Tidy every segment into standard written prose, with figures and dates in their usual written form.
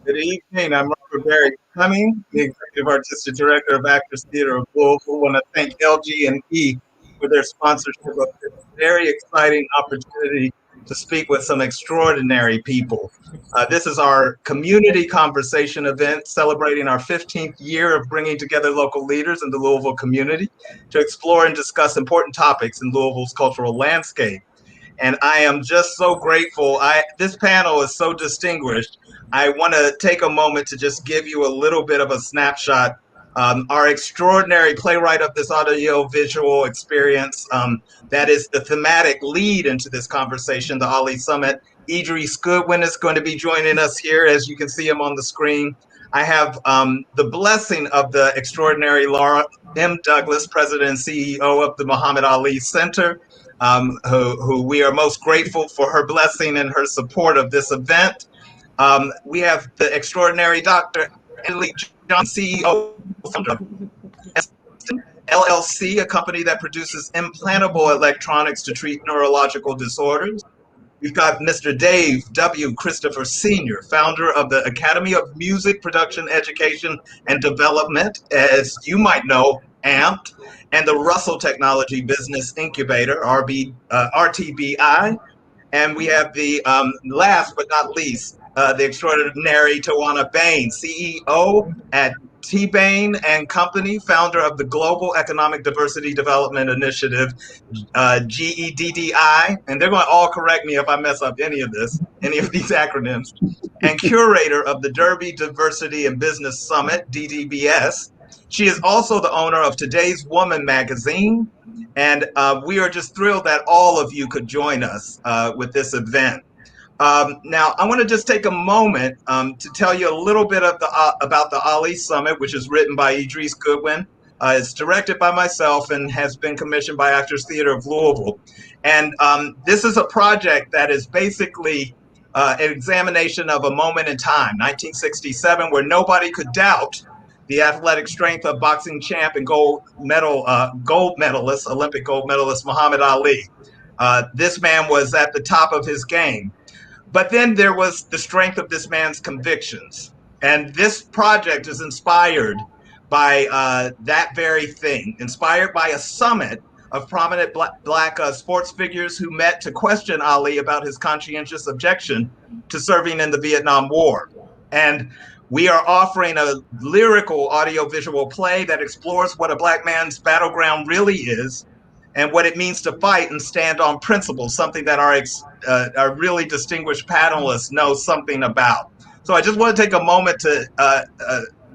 Good evening. I'm Robert Barry Cumming, the Executive Artistic Director of Actors Theatre of Louisville. I want to thank LG and E for their sponsorship of this very exciting opportunity to speak with some extraordinary people. This is our community conversation event celebrating our 15th year of bringing together local leaders in the Louisville community to explore and discuss important topics in Louisville's cultural landscape. And I am just so grateful. This panel is so distinguished. I want to take a moment to just give you a little bit of a snapshot. Our extraordinary playwright of this audio-visual experience, that is the thematic lead into this conversation, the Ali Summit. Idris Goodwin is going to be joining us here, as you can see him on the screen. I have the blessing of the extraordinary Laura M. Douglas, President and CEO of the Muhammad Ali Center, who we are most grateful for her blessing and her support of this event. We have the extraordinary Dr. Emily John, CEO of LLC, a company that produces implantable electronics to treat neurological disorders. We've got Mr. Dave W. Christopher Sr., founder of the Academy of Music Production Education and Development, as you might know, AMPed, and the Russell Technology Business Incubator, RTBI. And we have the last but not least, the extraordinary Tawana Bain, CEO at T. Bain and Company, founder of the Global Economic Diversity Development Initiative, GEDDI, and they're going to all correct me if I mess up any of these acronyms, and curator of the Derby Diversity and Business Summit, DDBS. She is also the owner of Today's Woman magazine, and we are just thrilled that all of you could join us with this event. Now, I want to just take a moment to tell you a little bit of about the Ali Summit, which is written by Idris Goodwin. It's directed by myself and has been commissioned by Actors Theatre of Louisville. And this is a project that is basically an examination of a moment in time, 1967, where nobody could doubt the athletic strength of boxing champ and Olympic gold medalist Muhammad Ali. This man was at the top of his game. But then there was the strength of this man's convictions. And this project is inspired by that very thing, inspired by a summit of prominent black sports figures who met to question Ali about his conscientious objection to serving in the Vietnam War. And we are offering a lyrical audiovisual play that explores what a black man's battleground really is and what it means to fight and stand on principles, something that our really distinguished panelists know something about. So I just want to take a moment to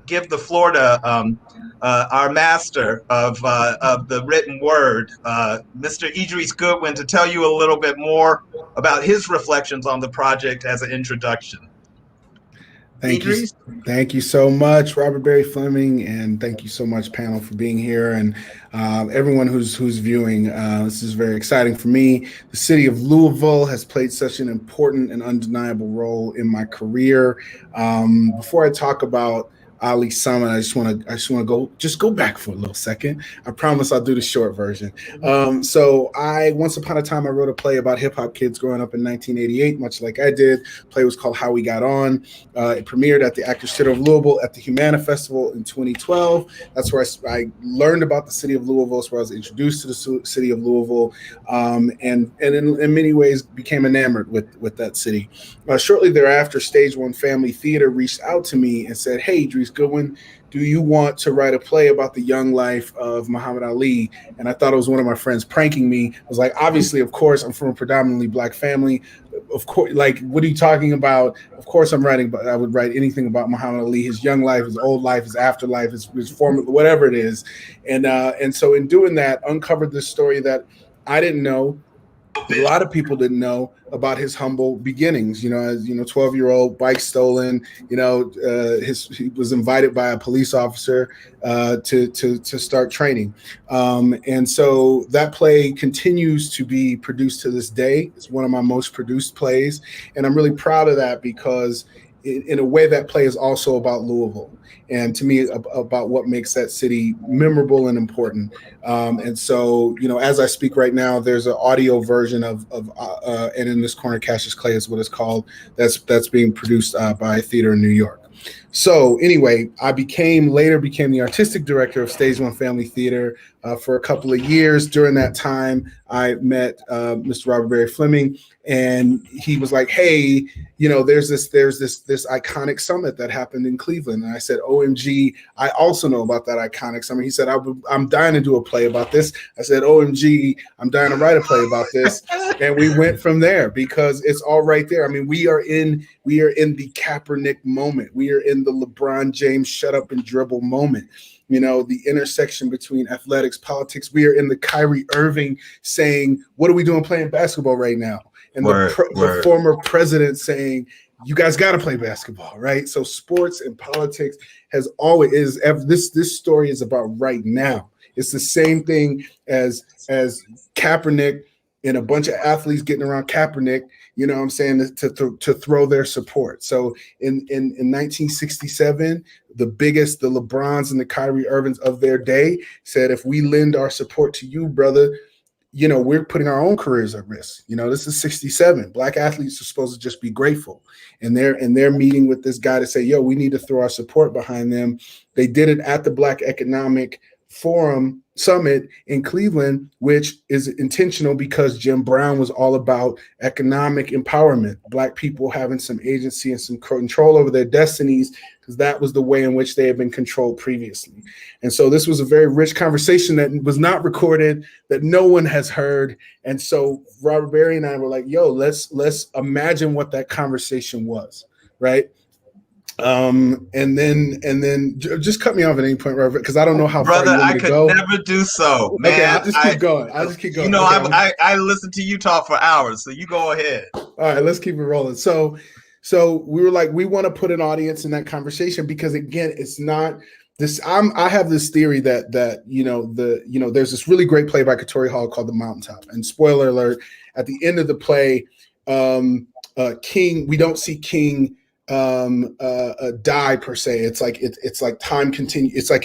give the floor to our master of the written word, Mr. Idris Goodwin, to tell you a little bit more about his reflections on the project as an introduction. Idris? Thank you so much, Robert Barry Fleming, and thank you so much, panel, for being here, and everyone who's viewing. This is very exciting for me. The city of Louisville has played such an important and undeniable role in my career. Before I talk about Ali Summit, I just want to go back for a little second. I promise I'll do the short version. So once upon a time, I wrote a play about hip hop kids growing up in 1988, much like I did. The play was called How We Got On. It premiered at the Actors Theatre of Louisville at the Humana Festival in 2012. That's where I learned about the city of Louisville. That's where I was introduced to the city of Louisville, and in many ways became enamored with that city. Shortly thereafter, Stage One Family Theater reached out to me and said, "Hey, Idris Goodwin, do you want to write a play about the young life of Muhammad Ali?" And I thought it was one of my friends pranking me. I was like, obviously, of course, I'm from a predominantly black family. Of course, like, what are you talking about? Of course I'm writing, but I would write anything about Muhammad Ali, his young life, his old life, his afterlife, his former, whatever it is. And so in doing that, uncovered this story that I didn't know, a lot of people didn't know about his humble beginnings. 12-year-old, bike stolen. He was invited by a police officer to start training, and so that play continues to be produced to this day. It's one of my most produced plays, and I'm really proud of that because in a way, that play is also about Louisville, and to me, about what makes that city memorable and important. And so, as I speak right now, there's an audio version of and in this corner, Cassius Clay is what it's called. That's being produced by a theater in New York. So anyway, I later became the artistic director of Stage One Family Theater for a couple of years. During that time, I met Mr. Robert Barry Fleming, and he was like, "Hey, there's this iconic summit that happened in Cleveland." And I said, "OMG, I also know about that iconic summit." He said, "I'm dying to do a play about this." I said, "OMG, I'm dying to write a play about this." And we went from there because it's all right there. I mean, we are in the Kaepernick moment. We are in the LeBron James shut up and dribble moment. The intersection between athletics, politics. We are in the Kyrie Irving saying, "What are we doing playing basketball right now?" And the former president saying, "You guys got to play basketball," right? So sports and politics has always this story is about right now. It's the same thing as Kaepernick and a bunch of athletes getting around Kaepernick, you know what I'm saying, to throw their support. So in 1967, the LeBrons and the Kyrie Irvings of their day said, if we lend our support to you, brother, we're putting our own careers at risk. This is 67. Black athletes are supposed to just be grateful. And they're meeting with this guy to say, yo, we need to throw our support behind them. They did it at the Black Economic Forum Summit in Cleveland, which is intentional because Jim Brown was all about economic empowerment, Black people having some agency and some control over their destinies, because that was the way in which they had been controlled previously. And so this was a very rich conversation that was not recorded, that no one has heard. And so Robert Barry and I were like, yo, let's imagine what that conversation was, right? And then just cut me off at any point, Robert, because I don't know how Brother, far you want me to go. I could never do so, man. Okay, I'll just keep going. Okay. I listen to you talk for hours, so you go ahead. All right, let's keep it rolling. So we were like, we want to put an audience in that conversation because, again, it's not this. I have this theory that there's this really great play by Katori Hall called The Mountaintop, and spoiler alert, at the end of the play, King, we don't see King die per se. It's like time continue. It's like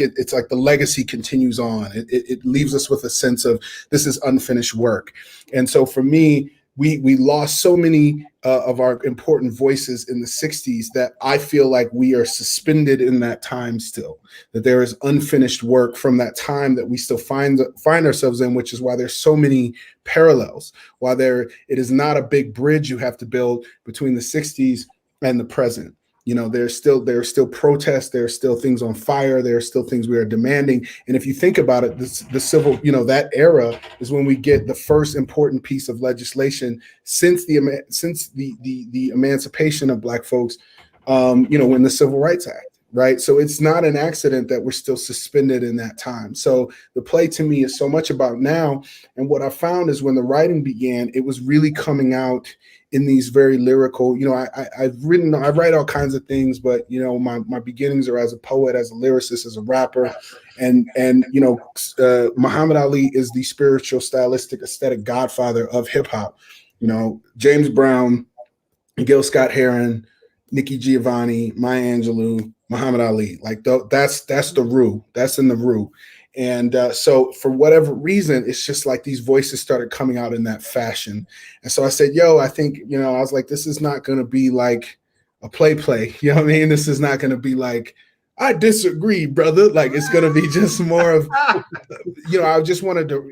the legacy continues on. It leaves us with a sense of this is unfinished work. And so for me, we lost so many of our important voices in the 60s that I feel like we are suspended in that time still, that there is unfinished work from that time that we still find ourselves in, which is why there's so many parallels, why it is not a big bridge you have to build between the 60s and the present. There's still protests, there are still things on fire, there are still things we are demanding. And if you think about it, the civil, that era is when we get the first important piece of legislation since the emancipation of Black folks, when the Civil Rights Act. Right. So it's not an accident that we're still suspended in that time. So the play to me is so much about now. And what I found is when the writing began, it was really coming out in these very lyrical, I write all kinds of things, but, my beginnings are as a poet, as a lyricist, as a rapper. And Muhammad Ali is the spiritual, stylistic, aesthetic godfather of hip hop. James Brown, Gil Scott-Heron, Nikki Giovanni, Maya Angelou, Muhammad Ali, like that's the roux. That's in the roux. And so for whatever reason, it's just like these voices started coming out in that fashion. And so I said, yo, I think, I was like, this is not going to be like a play. You know what I mean? This is not going to be like, I disagree, brother. Like, it's going to be just more of, I just wanted to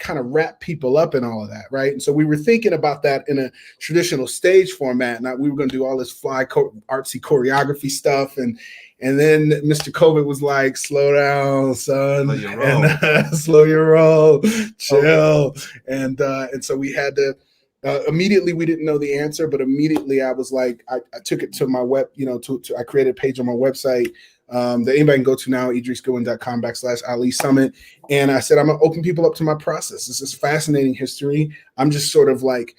kind of wrap people up and all of that. Right. And so we were thinking about that in a traditional stage format. And we were going to do all this artsy choreography stuff. And then Mr. COVID was like, slow down, son, slow your roll, chill. And so we had to, immediately we didn't know the answer, but immediately I was like, I took it to my web, I created a page on my website that anybody can go to now, idrisgoodwin.com/Ali Summit. And I said, I'm going to open people up to my process. This is fascinating history. I'm just sort of like,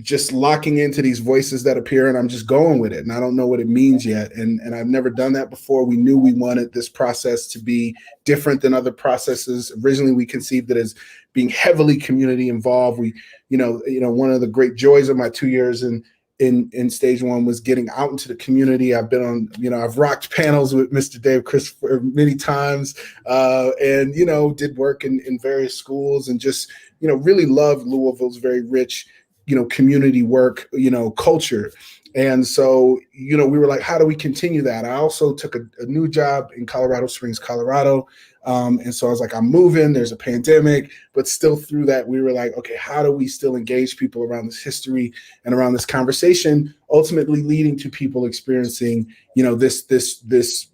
just locking into these voices that appear, and I'm just going with it. And I don't know what it means yet. And I've never done that before. We knew we wanted this process to be different than other processes. Originally, we conceived it as being heavily community involved. We, one of the great joys of my 2 years in in stage one was getting out into the community. I've been on, I've rocked panels with Mr. Dave Christopher many times, and, did work in various schools, and just, really loved Louisville's very rich, community work, culture. And so, we were like, how do we continue that? I also took a new job in Colorado Springs, Colorado. And so I was like, I'm moving, there's a pandemic, but still through that, we were like, okay, how do we still engage people around this history and around this conversation, ultimately leading to people experiencing, this,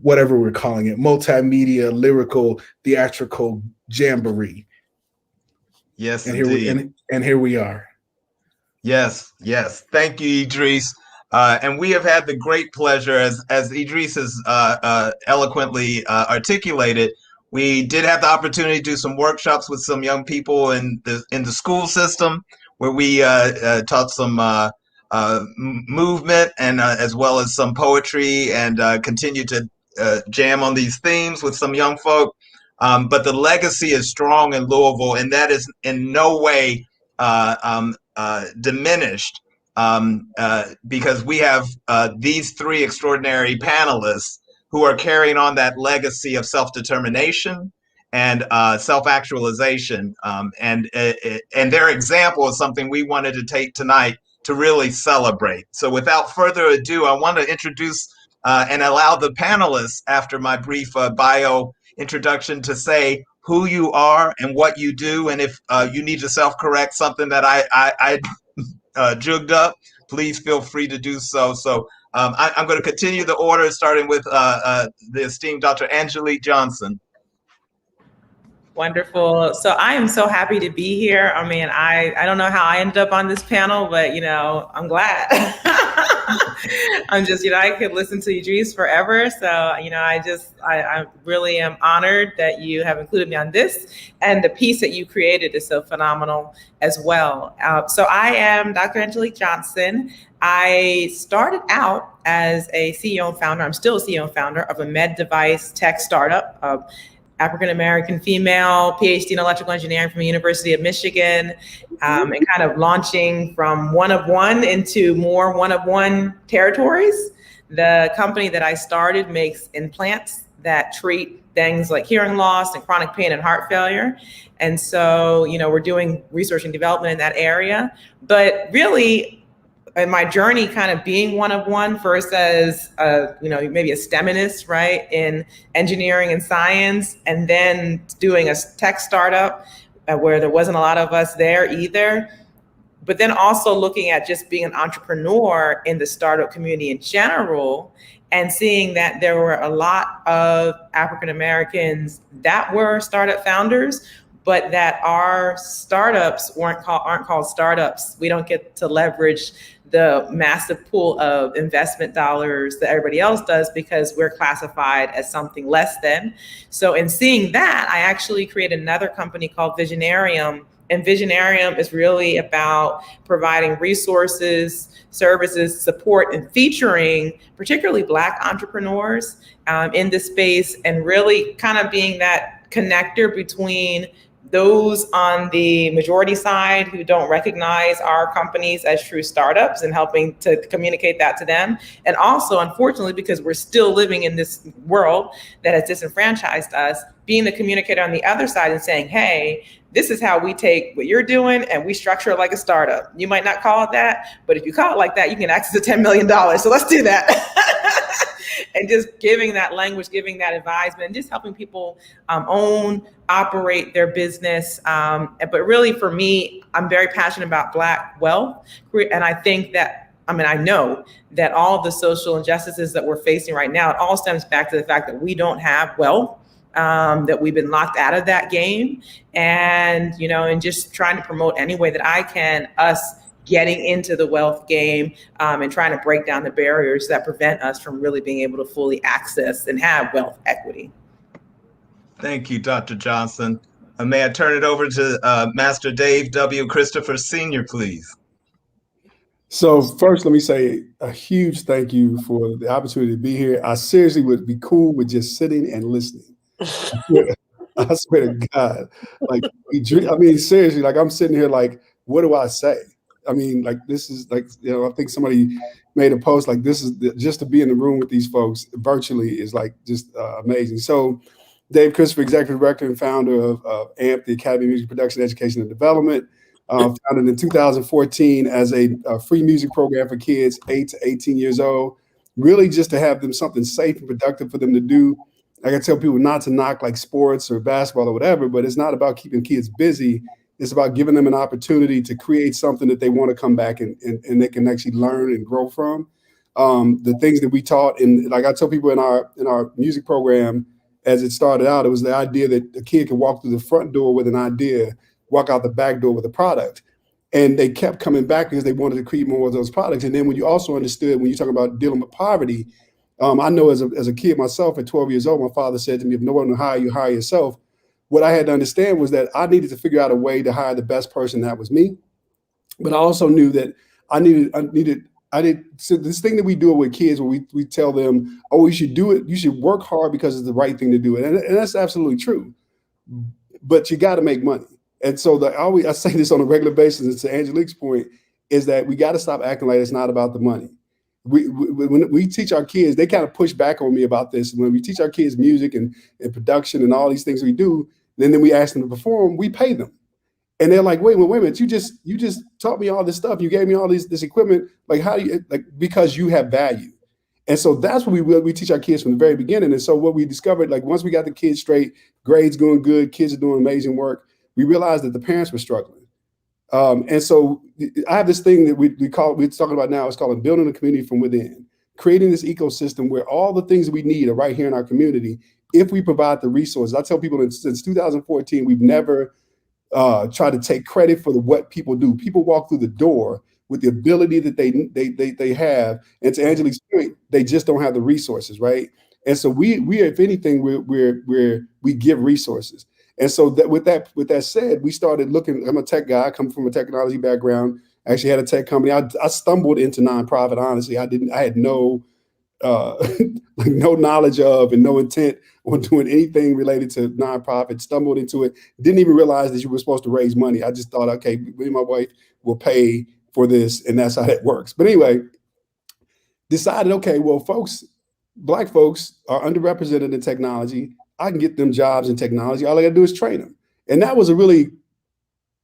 whatever we're calling it, multimedia, lyrical, theatrical jamboree. Yes, and indeed. Here we are. Yes. Thank you, Idris. And we have had the great pleasure, as Idris has eloquently articulated, we did have the opportunity to do some workshops with some young people in the school system, where we taught some movement, and as well as some poetry, and continue to jam on these themes with some young folk. But the legacy is strong in Louisville, and that is in no way diminished, because we have these three extraordinary panelists who are carrying on that legacy of self-determination and self-actualization, and their example is something we wanted to take tonight to really celebrate. So without further ado, I want to introduce and allow the panelists, after my brief bio introduction, to say who you are and what you do, and if you need to self-correct something that I jugged up, please feel free to do so. So I'm going to continue the order, starting with the esteemed Dr. Angelique Johnson. Wonderful. So I am so happy to be here. I mean, I don't know how I ended up on this panel, but, I'm glad. I'm just, I could listen to Idris forever. So, I really am honored that you have included me on this, and the piece that you created is so phenomenal as well. So I am Dr. Angelique Johnson. I started out as a CEO and founder. I'm still a CEO and founder of a med device tech startup, African-American female, PhD in electrical engineering from the University of Michigan, and kind of launching from one of one into more one of one territories. The company that I started makes implants that treat things like hearing loss and chronic pain and heart failure. And so, we're doing research and development in that area. But really, in my journey, kind of being one of one, first as maybe a STEMinist, right, in engineering and science, and then doing a tech startup where there wasn't a lot of us there either. But then also looking at just being an entrepreneur in the startup community in general, and seeing that there were a lot of African Americans that were startup founders, but that our startups aren't called startups. We don't get to leverage the massive pool of investment dollars that everybody else does, because we're classified as something less than. So in seeing that, I actually created another company called Visionarium. And Visionarium is really about providing resources, services, support, and featuring particularly Black entrepreneurs in this space, and really kind of being that connector between those on the majority side who don't recognize our companies as true startups, and helping to communicate that to them. And also, unfortunately, because we're still living in this world that has disenfranchised us, being the communicator on the other side and saying, hey, this is how we take what you're doing and we structure it like a startup. You might not call it that, but if you call it like that, you can access $10 million. So let's do that. And just giving that language, giving that advisement, and just helping people own, operate their business. But really, for me, I'm very passionate about Black wealth. And I think that, I know that all of the social injustices that we're facing right now, it all stems back to the fact that we don't have wealth, that we've been locked out of that game. And, and just trying to promote any way that I can, us getting into the wealth game, and trying to break down the barriers that prevent us from really being able to fully access and have wealth equity. Thank you, Dr. Johnson. May I turn it over to Master Dave W. Christopher Sr., please? So first, let me say a huge thank you for the opportunity to be here. I seriously would be cool with just sitting and listening. I swear to God, seriously, I'm sitting here like, what do I say? I mean, like, this is like, I think somebody made a post like, this is just to be in the room with these folks virtually is like just amazing. So Dave Christopher, executive director and founder of AMP, the Academy of Music Production, Education, and Development, founded in 2014 as a free music program for kids 8 to 18 years old, really just to have them something safe and productive for them to do. Like I tell people not to knock like sports or basketball or whatever, but it's not about keeping kids busy. It's about giving them an opportunity to create something that they want to come back and they can actually learn and grow from. The things that we taught, and like I tell people in our music program, as it started out, it was the idea that a kid could walk through the front door with an idea, walk out the back door with a product. And they kept coming back because they wanted to create more of those products. And then when you also understood, when you talk about dealing with poverty, I know as a kid myself at 12 years old, my father said to me, if no one will hire you, hire yourself. What I had to understand was that I needed to figure out a way to hire the best person. That was me. But I also knew that so this thing that we do with kids where we tell them, oh, you should do it. You should work hard because it's the right thing to do. And that's absolutely true. But you got to make money. And so I say this on a regular basis, and to Angelique's point, is that we got to stop acting like it's not about the money. When we teach our kids, they kind of push back on me about this. When we teach our kids music and production and all these things we do, then we ask them to perform, we pay them. And they're like, wait a minute, you just taught me all this stuff. You gave me all this equipment. Like, how do you, like, because you have value. And so that's what we teach our kids from the very beginning. And so what we discovered, like once we got the kids straight, grades going good, kids are doing amazing work, we realized that the parents were struggling. And so I have this thing that we're talking about now. It's called building a community from within, creating this ecosystem where all the things that we need are right here in our community if we provide the resources. I tell people that since 2014, we've never tried to take credit for what people do. People walk through the door with the ability that they have. And to Angelique's point, they just don't have the resources, right? And so we if anything, we give resources. And so with that said, we started looking. I'm a tech guy. I come from a technology background. I actually had a tech company. I stumbled into nonprofit. Honestly, I had no no knowledge of and no intent on doing anything related to nonprofit. Stumbled into it. Didn't even realize that you were supposed to raise money. I just thought, okay, me and my wife will pay for this, and that's how that works. But anyway, decided, okay, well, Black folks are underrepresented in technology. I can get them jobs in technology. All I got to do is train them. And that was a really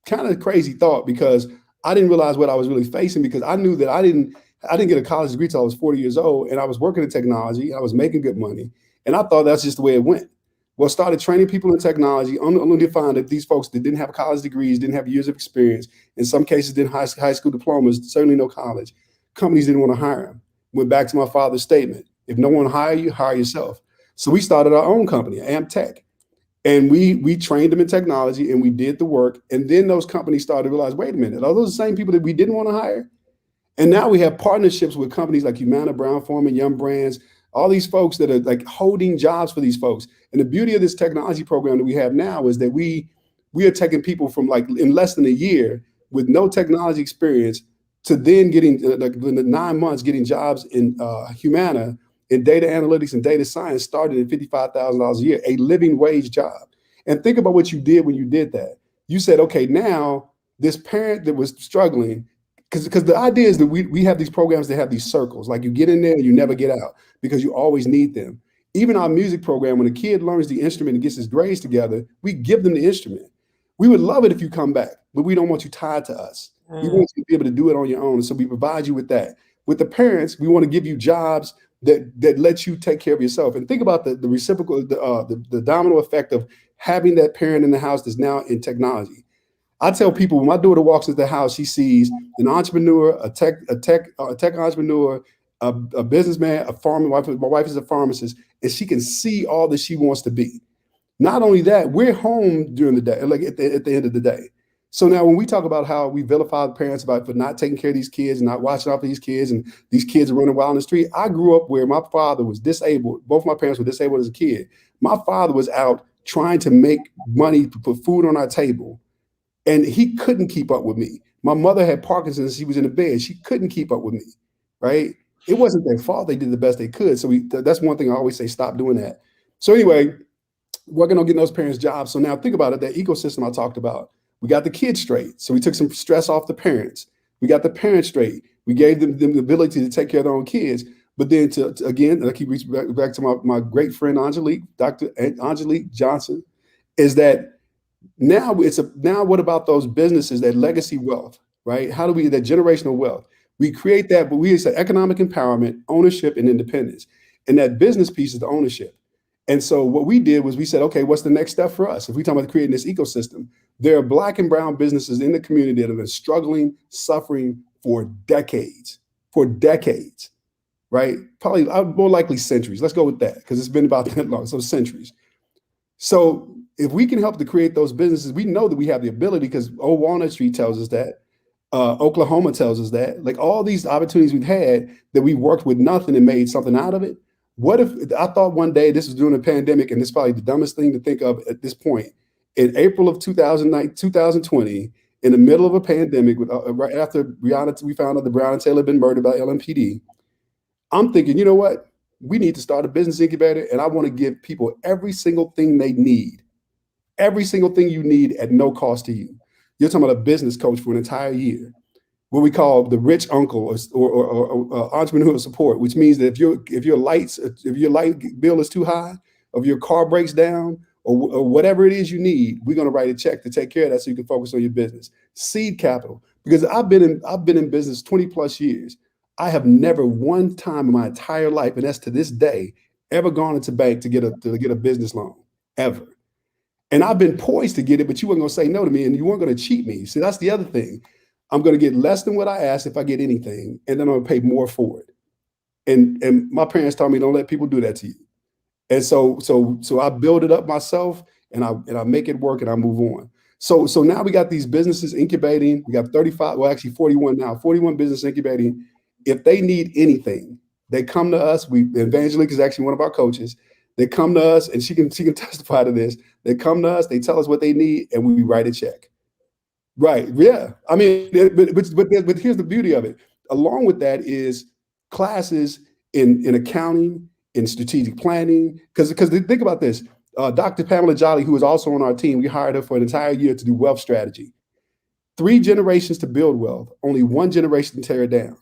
kind of crazy thought because I didn't realize what I was really facing because I knew that I didn't get a college degree till I was 40 years old, and I was working in technology. I was making good money, and I thought that's just the way it went. Well, started training people in technology, only to find that these folks that didn't have college degrees, didn't have years of experience, in some cases didn't have high school diplomas, certainly no college. Companies didn't want to hire them. Went back to my father's statement: if no one hire you, hire yourself. So we started our own company, AMP Tech. And we trained them in technology and we did the work. And then those companies started to realize, wait a minute, are those the same people that we didn't want to hire? And now we have partnerships with companies like Humana, Brown-Forman, Young Brands, all these folks that are like holding jobs for these folks. And the beauty of this technology program that we have now is that we are taking people from like in less than a year with no technology experience to then getting in the 9 months, getting jobs in Humana in data analytics and data science, started at $55,000 a year, a living wage job. And think about what you did when you did that. You said, okay, now this parent that was struggling, because the idea is that we have these programs that have these circles, like you get in there and you never get out because you always need them. Even our music program, when a kid learns the instrument and gets his grades together, we give them the instrument. We would love it if you come back, but we don't want you tied to us. We want you to be able to do it on your own. So we provide you with that. With the parents, we want to give you jobs that let you take care of yourself. And think about the reciprocal, the domino effect of having that parent in the house that's now in technology. I tell people when my daughter walks into the house, she sees an entrepreneur, a tech entrepreneur, a businessman, a farmer. My wife is a pharmacist, and she can see all that she wants to be. Not only that, we're home during the day, like at the end of the day. So now when we talk about how we vilify the parents for not taking care of these kids and not watching out for these kids, and these kids are running wild in the street, I grew up where my father was disabled. Both my parents were disabled as a kid. My father was out trying to make money to put food on our table, and he couldn't keep up with me. My mother had Parkinson's. She was in the bed. She couldn't keep up with me, right? It wasn't their fault. They did the best they could. So that's one thing I always say, stop doing that. So anyway, working on getting those parents jobs. So now think about it, that ecosystem I talked about. We got the kids straight. So we took some stress off the parents. We got the parents straight. We gave them the ability to take care of their own kids. But then again, I keep reaching back to my great friend Angelique, Dr. Angelique Johnson, is that now what about those businesses, that legacy wealth, right? How do we, that generational wealth? We create that, but we say economic empowerment, ownership, and independence. And that business piece is the ownership. And so what we did was we said, okay, what's the next step for us? If we talk about creating this ecosystem, there are Black and brown businesses in the community that have been struggling, suffering for decades, right? Probably more likely centuries. Let's go with that, because it's been about that long, so centuries. So if we can help to create those businesses, we know that we have the ability, because Old Walnut Street tells us that, Oklahoma tells us that, like all these opportunities we've had that we worked with nothing and made something out of it. What if, I thought one day, this was during the pandemic, and this is probably the dumbest thing to think of at this point, in April of 2020, in the middle of a pandemic, right after we found out that Breonna Taylor had been murdered by LMPD, I'm thinking, you know what? We need to start a business incubator, and I want to give people every single thing they need, every single thing you need at no cost to you. You're talking about a business coach for an entire year, what we call the rich uncle or entrepreneurial support, which means that if your light bill is too high, if your car breaks down, or whatever it is you need, we're going to write a check to take care of that so you can focus on your business. Seed capital, because I've been in business 20 plus years. I have never one time in my entire life, and that's to this day, ever gone into bank to get a business loan, ever. And I've been poised to get it, but you weren't going to say no to me, and you weren't going to cheat me. See, that's the other thing. I'm going to get less than what I asked if I get anything, and then I'm going to pay more for it. And my parents taught me, don't let people do that to you. And so I build it up myself, and I make it work, and I move on. So now we got these businesses incubating. We got 35, well, actually 41 now, 41 business incubating. If they need anything, they come to us. Angelique is actually one of our coaches. They come to us, and she can testify to this. They come to us, they tell us what they need, and we write a check. Right? Yeah. I mean, but here's the beauty of it. Along with that is classes in accounting, in strategic planning, because think about this. Dr. Pamela Jolly, who is also on our team, we hired her for an entire year to do wealth strategy. 3 generations to build wealth, only 1 generation to tear it down.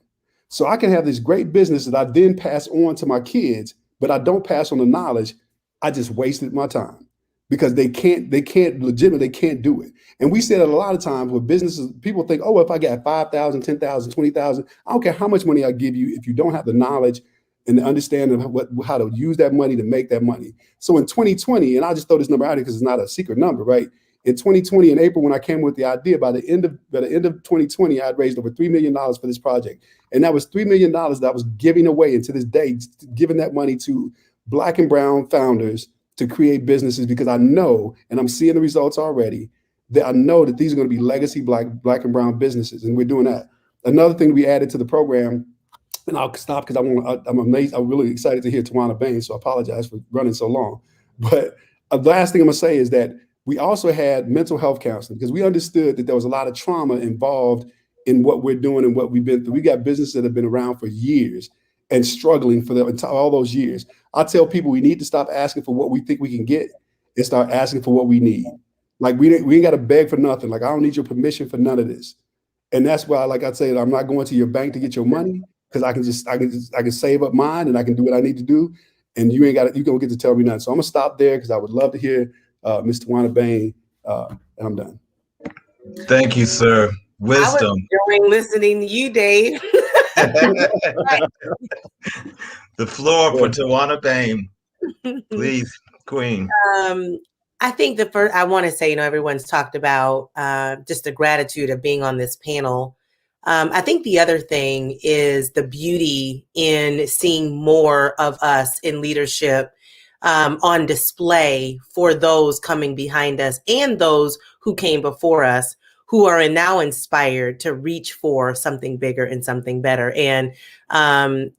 So I can have this great business that I then pass on to my kids, but I don't pass on the knowledge. I just wasted my time, because they can't do it. And we say that a lot of times with businesses, people think, oh, if I got 5,000, 10,000, 20,000, I don't care how much money I give you, if you don't have the knowledge and the understanding of how to use that money to make that money. So in 2020, and I'll just throw this number out here because it's not a secret number, right? In 2020, in April, when I came with the idea, by the end of 2020, I had raised over $3 million for this project. And that was $3 million that I was giving away. And to this day, giving that money to Black and brown founders to create businesses, because I know, and I'm seeing the results already, that I know that these are going to be legacy Black and brown businesses. And we're doing that. Another thing we added to the program, and I'll stop because I'm amazed. I'm really excited to hear Tawana Bain, so I apologize for running so long. But the last thing I'm going to say is that we also had mental health counseling, because we understood that there was a lot of trauma involved in what we're doing and what we've been through. We got businesses that have been around for years and struggling for all those years. I tell people we need to stop asking for what we think we can get and start asking for what we need. Like we ain't got to beg for nothing. Like, I don't need your permission for none of this. And that's why, like I said, I'm not going to your bank to get your money, because I can save up mine and I can do what I need to do. And you don't get to tell me nothing. So I'm gonna stop there, because I would love to hear Ms. Tawana Bain, and I'm done. Thank you, sir. Wisdom. I was enjoying listening to you, Dave. The floor for Tawana Bain, please, Queen. I think I want to say, everyone's talked about just the gratitude of being on this panel. I think the other thing is the beauty in seeing more of us in leadership on display for those coming behind us and those who came before us, who are now inspired to reach for something bigger and something better. And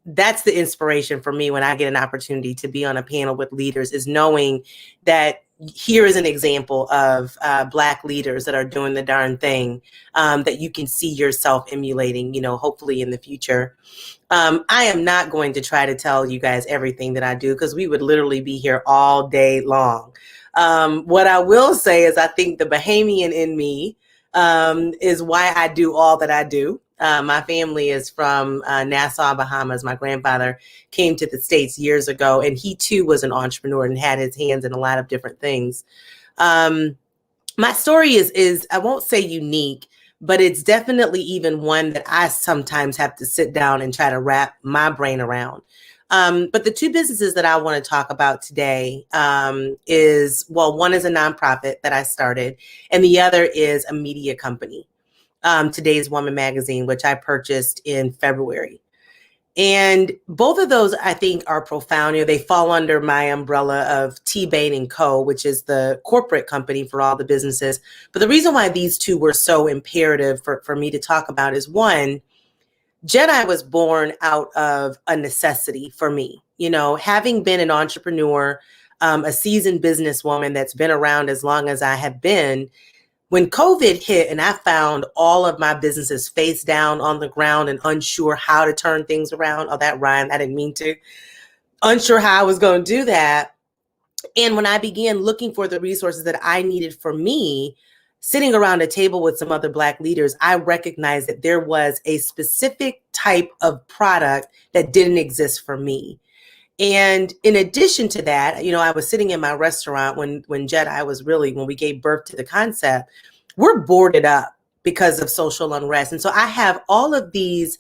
that's the inspiration for me when I get an opportunity to be on a panel with leaders, is knowing that here is an example of Black leaders that are doing the darn thing that you can see yourself emulating, hopefully in the future. I am not going to try to tell you guys everything that I do, because we would literally be here all day long. What I will say is I think the Bahamian in me is why I do all that I do. My family is from Nassau, Bahamas. My grandfather came to the States years ago, and he too was an entrepreneur and had his hands in a lot of different things. My story is I won't say unique, but it's definitely even one that I sometimes have to sit down and try to wrap my brain around. But the two businesses that I want to talk about today is, well, one is a nonprofit that I started, and the other is a media company, Today's Woman magazine, which I purchased in February. And both of those, I think, are profound. You know, they fall under my umbrella of T-Bain & Co., which is the corporate company for all the businesses. But the reason why these two were so imperative for me to talk about is, one, Jedi was born out of a necessity for me. You know, having been an entrepreneur, a seasoned businesswoman that's been around as long as I have been, when COVID hit and I found all of my businesses face down on the ground and unsure how to turn things around. Oh, that rhymed. I didn't mean to. Unsure how I was going to do that. And when I began looking for the resources that I needed for me, sitting around a table with some other Black leaders, I recognized that there was a specific type of product that didn't exist for me. And in addition to that, you know, I was sitting in my restaurant when Jedi was really, when we gave birth to the concept, we're boarded up because of social unrest. And so I have all of these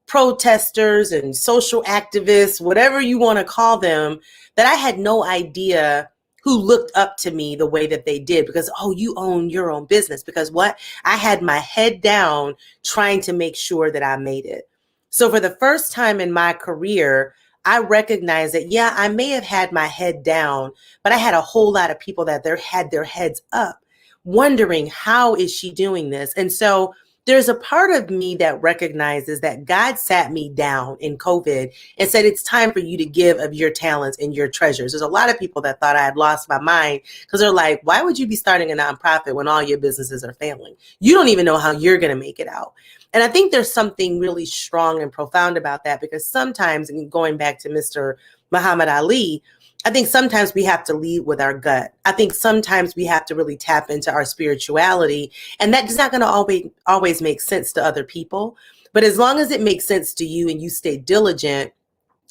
protesters and social activists, whatever you want to call them, that I had no idea who looked up to me the way that they did because, oh, you own your own business. Because what? I had my head down trying to make sure that I made it. So for the first time in my career, I recognized that, yeah, I may have had my head down, but I had a whole lot of people that had their heads up, wondering, how is she doing this? And so there's a part of me that recognizes that God sat me down in COVID and said, it's time for you to give of your talents and your treasures. There's a lot of people that thought I had lost my mind because they're like, why would you be starting a nonprofit when all your businesses are failing? You don't even know how you're going to make it out. And I think there's something really strong and profound about that, because sometimes, and going back to Mr. Muhammad Ali, I think sometimes we have to lead with our gut. I think sometimes we have to really tap into our spirituality, and that is not going to always make sense to other people. But as long as it makes sense to you and you stay diligent,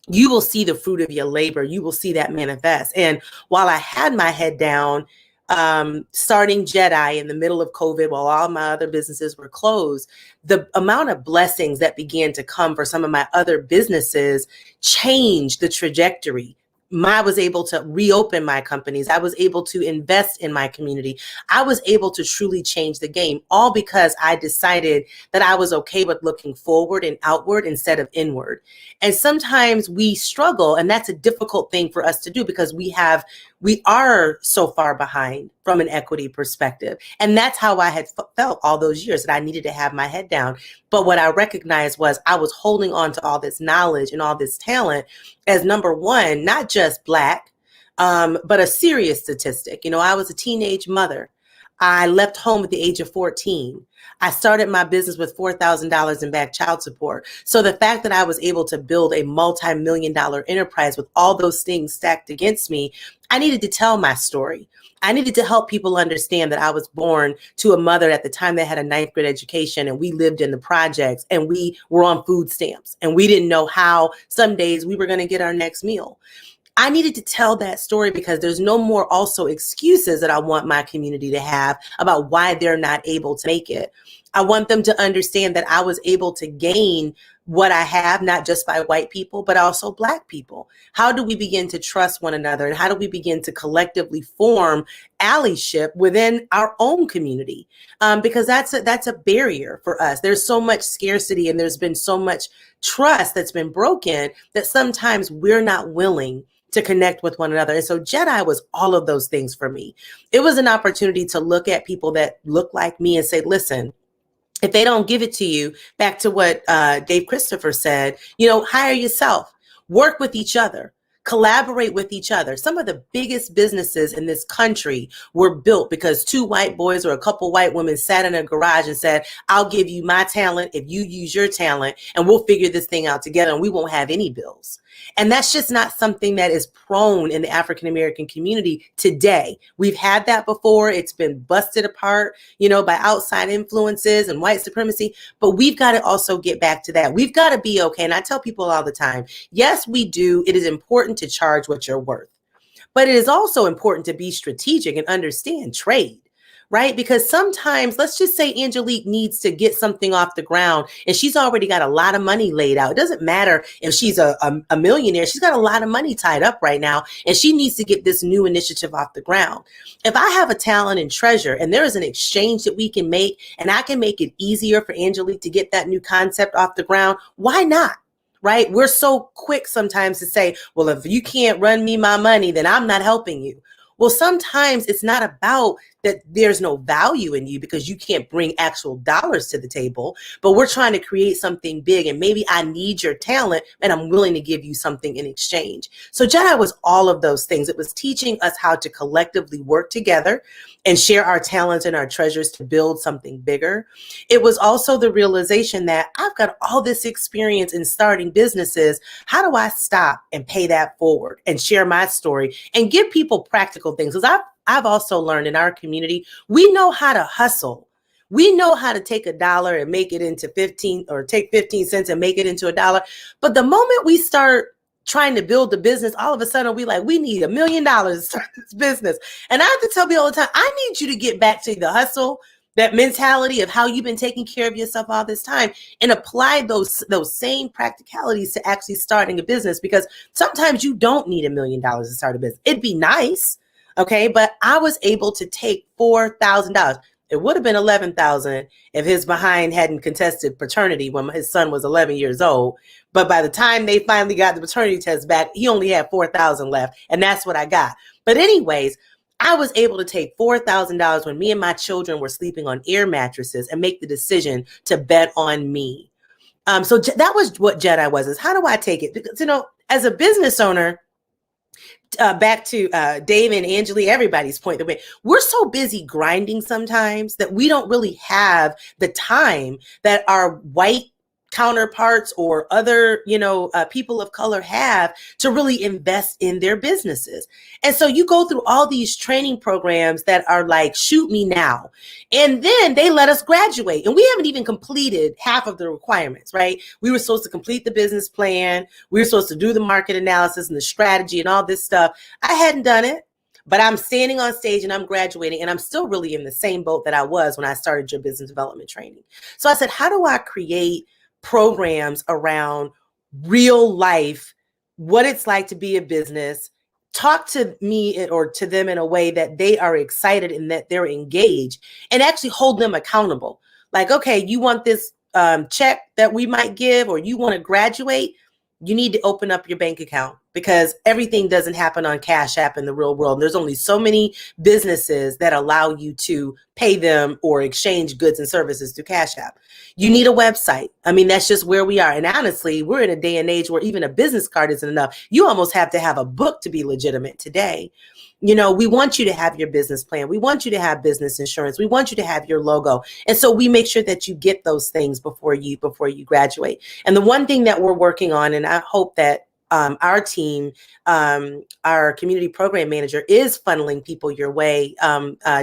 you will see the fruit of your labor. You will see that manifest. And while I had my head down, starting Jedi in the middle of COVID while all my other businesses were closed, the amount of blessings that began to come for some of my other businesses changed the trajectory. I was able to reopen my companies. I was able to invest in my community. I was able to truly change the game, all because I decided that I was okay with looking forward and outward instead of inward. And sometimes we struggle, and that's a difficult thing for us to do because we are so far behind from an equity perspective. And that's how I had felt all those years, that I needed to have my head down. But what I recognized was I was holding on to all this knowledge and all this talent as, number one, not just Black, but a serious statistic. You know, I was a teenage mother. I left home at the age of 14. I started my business with $4,000 in back child support. So the fact that I was able to build a multi-million-dollar enterprise with all those things stacked against me, I needed to tell my story. I needed to help people understand that I was born to a mother at the time that had a 9th grade education, and we lived in the projects, and we were on food stamps, and we didn't know how some days we were going to get our next meal. I needed to tell that story because there's no more also excuses that I want my community to have about why they're not able to make it. I want them to understand that I was able to gain what I have, not just by white people, but also Black people. How do we begin to trust one another? And how do we begin to collectively form allyship within our own community? Because that's a barrier for us. There's so much scarcity, and there's been so much trust that's been broken that sometimes we're not willing to connect with one another. And so Jedi was all of those things for me. It was an opportunity to look at people that look like me and say, listen, if they don't give it to you, back to what Dave Christopher said, you know, hire yourself, work with each other, collaborate with each other. Some of the biggest businesses in this country were built because 2 white boys or a couple white women sat in a garage and said, I'll give you my talent if you use your talent, and we'll figure this thing out together, and we won't have any bills. And that's just not something that is prone in the African-American community today. We've had that before. It's been busted apart, by outside influences and white supremacy, but we've got to also get back to that. We've got to be okay. And I tell people all the time, yes, we do. It is important to charge what you're worth, but it is also important to be strategic and understand trade. Right? Because sometimes, let's just say Angelique needs to get something off the ground and she's already got a lot of money laid out. It doesn't matter if she's a millionaire. She's got a lot of money tied up right now and she needs to get this new initiative off the ground. If I have a talent and treasure and there is an exchange that we can make and I can make it easier for Angelique to get that new concept off the ground, why not? Right? We're so quick sometimes to say, well, if you can't run me my money, then I'm not helping you. Well, sometimes it's not about that there's no value in you because you can't bring actual dollars to the table, but we're trying to create something big and maybe I need your talent and I'm willing to give you something in exchange. So Jedi was all of those things. It was teaching us how to collectively work together and share our talents and our treasures to build something bigger. It was also the realization that I've got all this experience in starting businesses. How do I stop and pay that forward and share my story and give people practical things? Because I've also learned in our community, we know how to hustle. We know how to take $1 and make it into 15 or take 15 cents and make it into $1. But the moment we start trying to build the business, all of a sudden we need $1 million to start this business. And I have to tell people all the time, I need you to get back to the hustle, that mentality of how you've been taking care of yourself all this time and apply those same practicalities to actually starting a business, because sometimes you don't need $1 million to start a business. It'd be nice. Okay, but I was able to take $4,000. It would have been $11,000 if his behind hadn't contested paternity when his son was 11 years old. But by the time they finally got the paternity test back, he only had $4,000 left, and that's what I got. But anyways, I was able to take $4,000 when me and my children were sleeping on air mattresses and make the decision to bet on me. So that was what Jedi was. Is how do I take it? Because as a business owner. Back to Dave and Angelique, everybody's point, we're so busy grinding sometimes that we don't really have the time that our white counterparts or other, people of color have to really invest in their businesses. And so you go through all these training programs that are like, shoot me now. And then they let us graduate and we haven't even completed half of the requirements, right? We were supposed to complete the business plan. We were supposed to do the market analysis and the strategy and all this stuff. I hadn't done it. But I'm standing on stage and I'm graduating and I'm still really in the same boat that I was when I started your business development training. So I said, how do I create programs around real life, what it's like to be a business, talk to me or to them in a way that they are excited and that they're engaged, and actually hold them accountable. Like, okay, you want this check that we might give, or you want to graduate, you need to open up your bank account, because everything doesn't happen on Cash App in the real world. There's only so many businesses that allow you to pay them or exchange goods and services through Cash App. You need a website. I mean, that's just where we are. And honestly, we're in a day and age where even a business card isn't enough. You almost have to have a book to be legitimate today. We want you to have your business plan. We want you to have business insurance. We want you to have your logo. And so we make sure that you get those things before you graduate. And the one thing that we're working on, and I hope that our team, our community program manager is funneling people your way,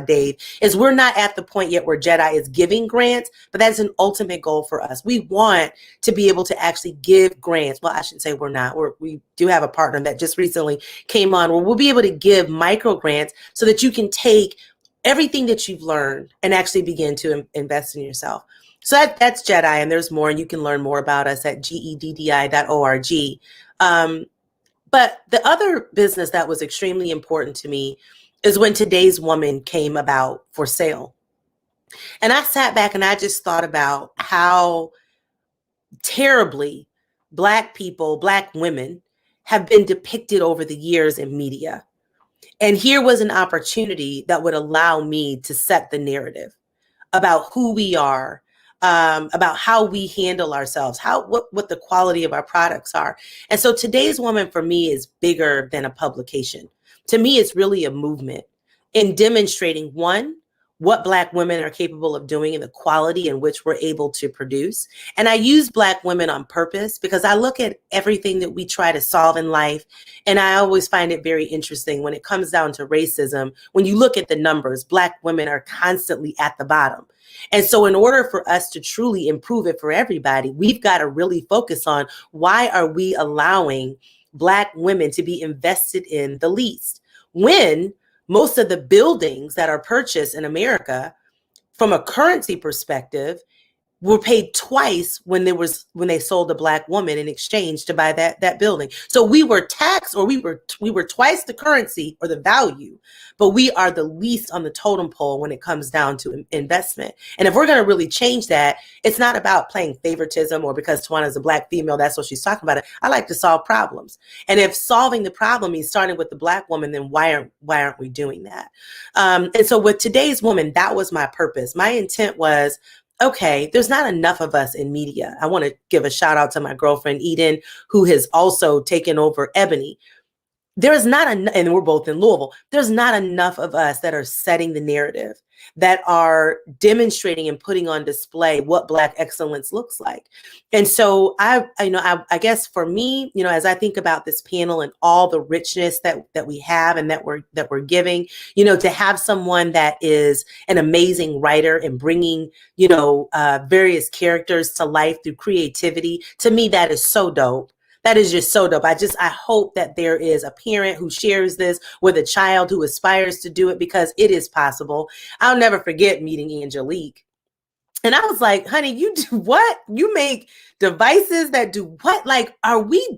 Dave, is we're not at the point yet where Jedi is giving grants, but that's an ultimate goal for us. We want to be able to actually give grants. Well, I shouldn't say we're not. We do have a partner that just recently came on where we'll be able to give micro grants so that you can take everything that you've learned and actually begin to invest in yourself. So that's Jedi, and there's more, and you can learn more about us at geddi.org. But the other business that was extremely important to me is when Today's Woman came about for sale. And I sat back and I just thought about how terribly Black people, Black women have been depicted over the years in media. And here was an opportunity that would allow me to set the narrative about who we are, about how we handle ourselves, what the quality of our products are. And so Today's Woman for me is bigger than a publication. To me, it's really a movement in demonstrating, one, what Black women are capable of doing and the quality in which we're able to produce. And I use Black women on purpose because I look at everything that we try to solve in life. And I always find it very interesting when it comes down to racism. When you look at the numbers, Black women are constantly at the bottom. And so in order for us to truly improve it for everybody, we've got to really focus on why are we allowing Black women to be invested in the least, when most of the buildings that are purchased in America, from a currency perspective, were paid twice when they sold a Black woman in exchange to buy that building. So we were taxed, or we were twice the currency or the value, but we are the least on the totem pole when it comes down to investment. And if we're going to really change that, it's not about playing favoritism or because Tawana is a Black female, that's what she's talking about. I like to solve problems. And if solving the problem means starting with the Black woman, then why aren't we doing that? And so with today's woman, that was my purpose. My intent was, okay, there's not enough of us in media. I want to give a shout out to my girlfriend, Eden, who has also taken over Ebony. There is not enough, and we're both in Louisville, there's not enough of us that are setting the narrative, that are demonstrating and putting on display what Black excellence looks like. And so I guess for me, as I think about this panel and all the richness that we have and that we're giving, to have someone that is an amazing writer and bringing, various characters to life through creativity, to me, that is so dope. That is just so dope. I hope that there is a parent who shares this with a child who aspires to do it, because it is possible. I'll never forget meeting Angelique. And I was like, honey, you do what? You make devices that do what? Like,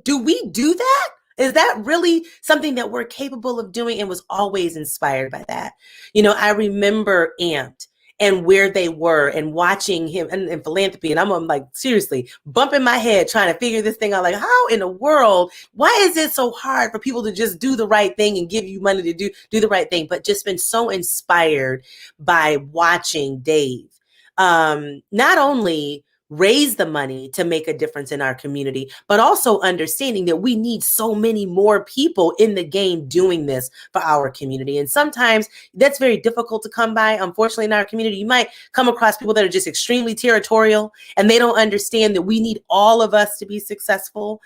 do we do that? Is that really something that we're capable of doing? And was always inspired by that. I remember Amped and where they were and watching him and philanthropy. And I'm like, seriously, bumping my head, trying to figure this thing out. Like, how in the world, why is it so hard for people to just do the right thing and give you money to do the right thing? But just been so inspired by watching Dave, not only raise the money to make a difference in our community, but also understanding that we need so many more people in the game doing this for our community. And sometimes that's very difficult to come by. Unfortunately, in our community, you might come across people that are just extremely territorial, and they don't understand that we need all of us to be successful,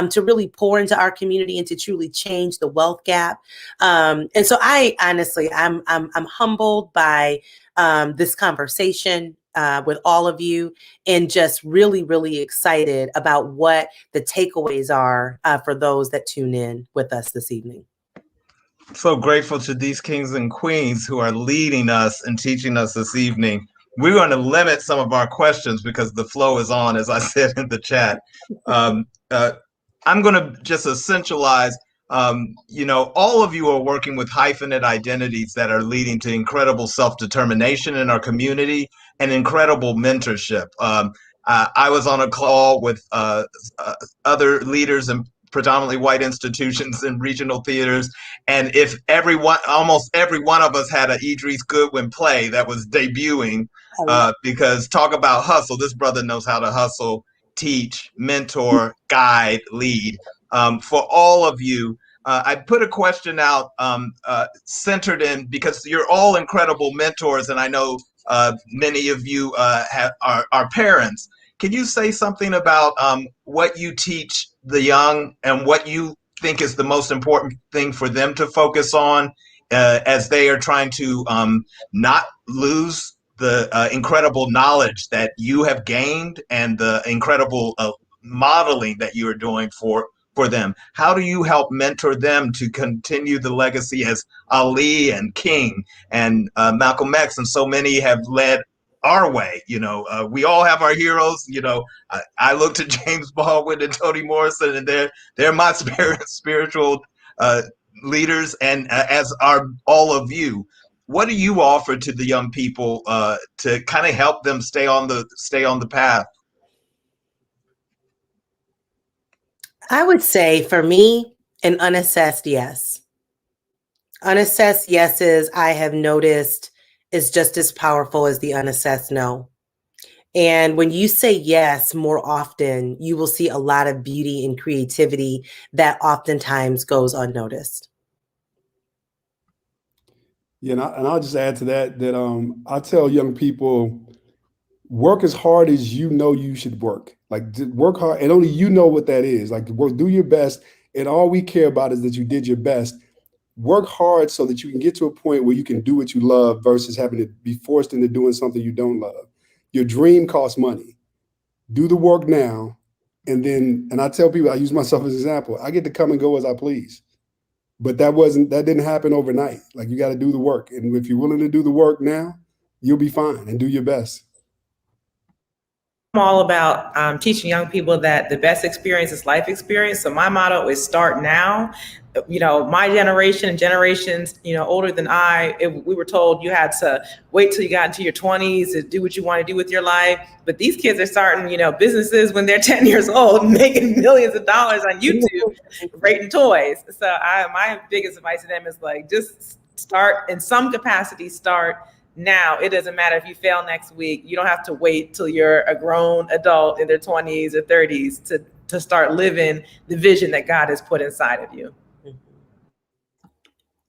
to really pour into our community and to truly change the wealth gap. And so I honestly, I'm humbled by this conversation with all of you, and just really, really excited about what the takeaways are for those that tune in with us this evening. So grateful to these kings and queens who are leading us and teaching us this evening. We're going to limit some of our questions because the flow is on, as I said in the chat. I'm going to just essentialize, all of you are working with hyphenate identities that are leading to incredible self-determination in our community and incredible mentorship. I was on a call with other leaders in predominantly white institutions and regional theaters, and if almost every one of us had an Idris Goodwin play that was debuting, because talk about hustle, this brother knows how to hustle, teach, mentor, guide, lead. For all of you, I put a question out centered in, because you're all incredible mentors, and I know many of you are parents. Can you say something about what you teach the young and what you think is the most important thing for them to focus on as they are trying to not lose the incredible knowledge that you have gained and the incredible modeling that you are doing for them? How do you help mentor them to continue the legacy as Ali and King and Malcolm X and so many have led our way? We all have our heroes. I look to James Baldwin and Toni Morrison, and they're my spiritual leaders, and as are all of you. What do you offer to the young people to kind of help them stay on the path? I would say for me, an unassessed yes. Unassessed yeses, I have noticed, is just as powerful as the unassessed no. And when you say yes more often, you will see a lot of beauty and creativity that oftentimes goes unnoticed. Yeah, and I'll just add to that I tell young people, work as hard as you know you should work. Like work hard, and only you know what that is. Like work, do your best, and all we care about is that you did your best. Work hard so that you can get to a point where you can do what you love versus having to be forced into doing something you don't love. Your dream costs money. Do the work now, and I tell people, I use myself as an example. I get to come and go as I please. But that didn't happen overnight. Like you got to do the work. And if you're willing to do the work now, you'll be fine and do your best. I'm all about teaching young people that the best experience is life experience. So my motto is start now. You know, my generation and generations, you know, older than we were told you had to wait till you got into your 20s to do what you want to do with your life. But these kids are starting, you know, businesses when they're 10 years old, making millions of dollars on YouTube, rating toys. So my biggest advice to them is like, just start in some capacity, start now. It doesn't matter if you fail next week. You don't have to wait till you're a grown adult in their 20s or 30s to start living the vision that God has put inside of you.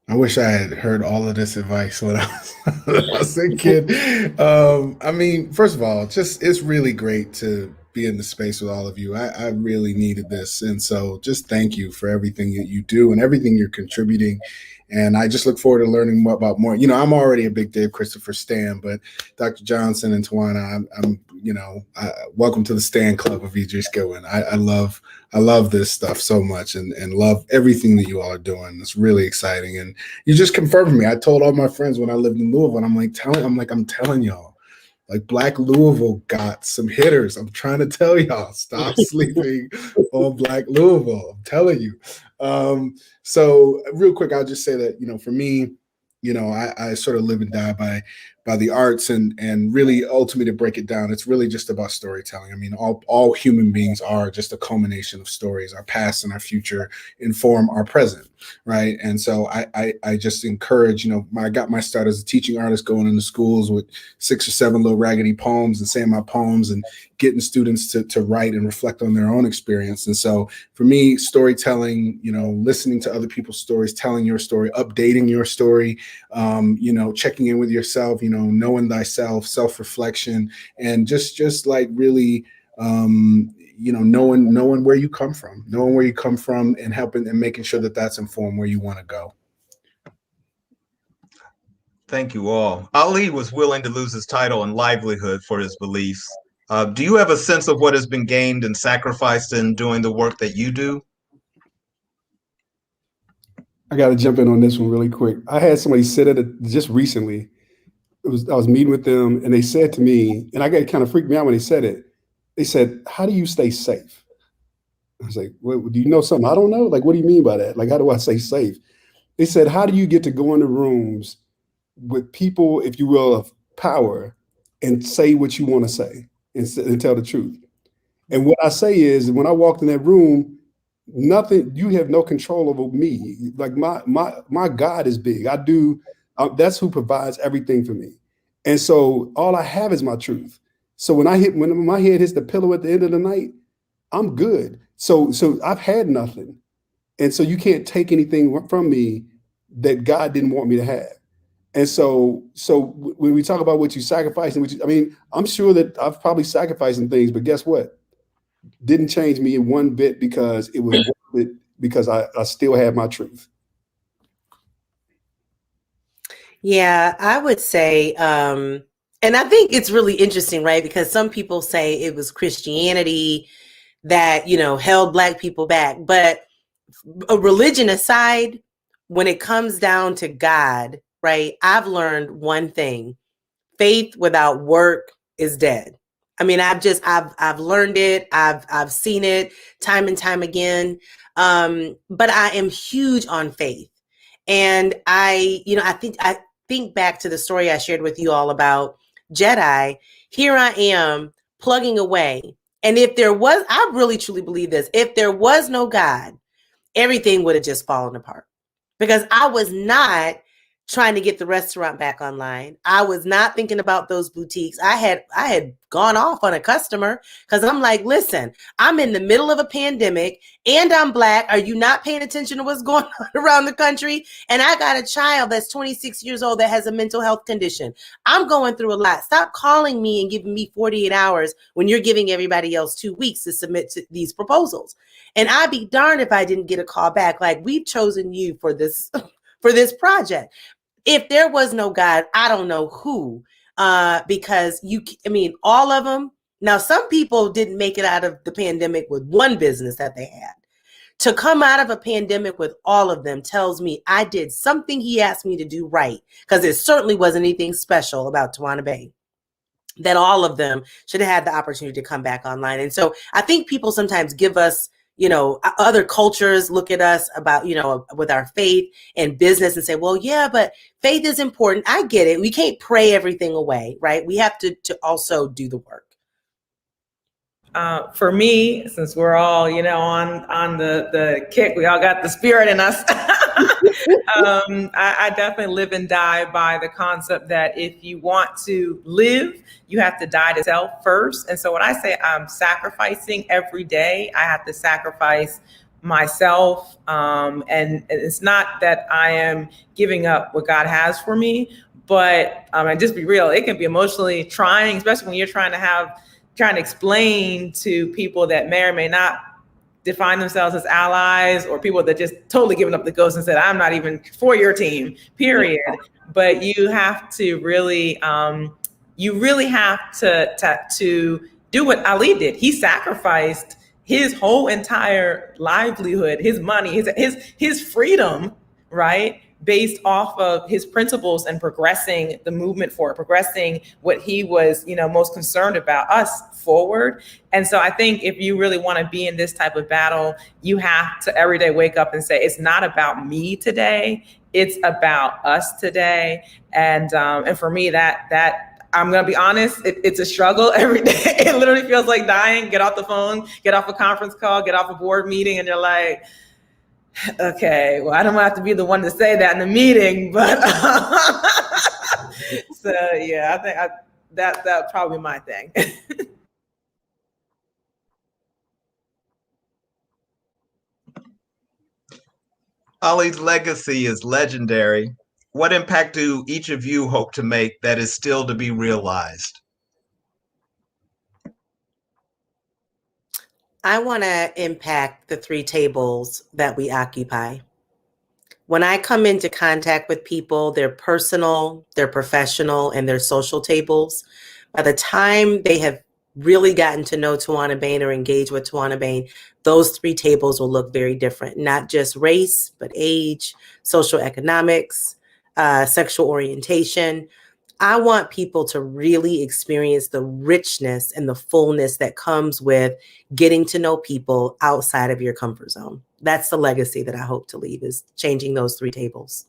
I wish I had heard all of this advice when I was a kid. I mean, first of all, it's really great to be in the space with all of you. I really needed this. And so just thank you for everything that you do and everything you're contributing. And I just look forward to learning more about more. You know, I'm already a big Dave Christopher stan, but Dr. Johnson and Tawana, I'm welcome to the Stan Club of Idris Gowen. I love this stuff so much and love everything that you all are doing. It's really exciting. And you just confirmed me. I told all my friends when I lived in Louisville, and I'm telling y'all, like Black Louisville got some hitters. I'm trying to tell y'all, stop sleeping on Black Louisville. I'm telling you. So real quick, I'll just say that, you know, for me, you know, I sort of live and die by the arts and really ultimately to break it down, it's really just about storytelling. I mean, all human beings are just a culmination of stories. Our past and our future inform our present, right? And so I just encourage, you know, I got my start as a teaching artist going into schools with 6 or 7 little raggedy poems and saying my poems and getting students to write and reflect on their own experience. And so for me, storytelling, you know, listening to other people's stories, telling your story, updating your story, you know, checking in with yourself, you know, knowing thyself, self-reflection, and just like really, you know, knowing where you come from, and helping and making sure that that's informed where you want to go. Thank you all. Ali was willing to lose his title and livelihood for his beliefs. Do you have a sense of what has been gained and sacrificed in doing the work that you do? I got to jump in on this one really quick. I had somebody sit at it just recently. I was meeting with them, and they said to me, and I got kind of freaked me out when they said it. They said, "How do you stay safe?" I was like, "Well, do you know something I don't know? Like, what do you mean by that? Like, how do I stay safe?" They said, "How do you get to go into rooms with people, if you will, of power, and say what you want to say and tell the truth?" And what I say is, when I walked in that room, you have no control over me. Like my God is big. That's who provides everything for me. And so all I have is my truth. So when my head hits the pillow at the end of the night, I'm good. So I've had nothing. And so you can't take anything from me that God didn't want me to have. And so when we talk about what you sacrifice, I'm sure that I've probably sacrificed some things, but guess what? Didn't change me in one bit, because it was worth it, because I still have my truth. Yeah, I would say, and I think it's really interesting, right? Because some people say it was Christianity that, you know, held Black people back. But a religion aside, when it comes down to God, right? I've learned one thing: faith without work is dead. I mean, I've learned it. I've seen it time and time again. But I am huge on faith. And I think back to the story I shared with you all about Jedi. Here I am plugging away. And I really truly believe this, if there was no God, everything would have just fallen apart, because I was not trying to get the restaurant back online. I was not thinking about those boutiques. I had gone off on a customer because I'm like, listen, I'm in the middle of a pandemic and I'm Black. Are you not paying attention to what's going on around the country? And I got a child that's 26 years old that has a mental health condition. I'm going through a lot. Stop calling me and giving me 48 hours when you're giving everybody else 2 weeks to submit to these proposals. And I'd be darned if I didn't get a call back. Like, we've chosen you for this, for this project. If there was no God, I don't know who, because all of them. Now, some people didn't make it out of the pandemic with one business that they had. To come out of a pandemic with all of them tells me I did something he asked me to do right, because it certainly wasn't anything special about Tawana Bay, that all of them should have had the opportunity to come back online. And so I think people sometimes give us, other cultures look at us about, with our faith and business and say, well, yeah, but faith is important. I get it. We can't pray everything away, right? We have to also do the work. For me, since we're all, on the kick, we all got the spirit in us. I definitely live and die by the concept that if you want to live, you have to die to self first. And so when I say I'm sacrificing every day, I have to sacrifice myself. And it's not that I am giving up what God has for me, but and just be real, it can be emotionally trying, especially when you're trying to explain to people that may or may not define themselves as allies, or people that just totally given up the ghost and said, I'm not even for your team, period. But you have to really, have to do what Ali did. He sacrificed his whole entire livelihood, his money, his freedom, right? Based off of his principles and progressing the movement forward, progressing what he was, most concerned about, us forward. And so I think if you really want to be in this type of battle, you have to every day wake up and say, it's not about me today, it's about us today. And for me, that I'm going to be honest, it's a struggle every day. It literally feels like dying. Get off the phone, get off a conference call, get off a board meeting, and you're like, okay, well, I don't have to be the one to say that in the meeting, but so yeah, I think that's probably my thing. Ali's legacy is legendary. What impact do each of you hope to make that is still to be realized? I want to impact the 3 tables that we occupy. When I come into contact with people, their personal, their professional, and their social tables, by the time they have really gotten to know Tawana Bain or engage with Tawana Bain, those 3 tables will look very different. Not just race, but age, social economics, sexual orientation. I want people to really experience the richness and the fullness that comes with getting to know people outside of your comfort zone. That's the legacy that I hope to leave, is changing those 3 tables.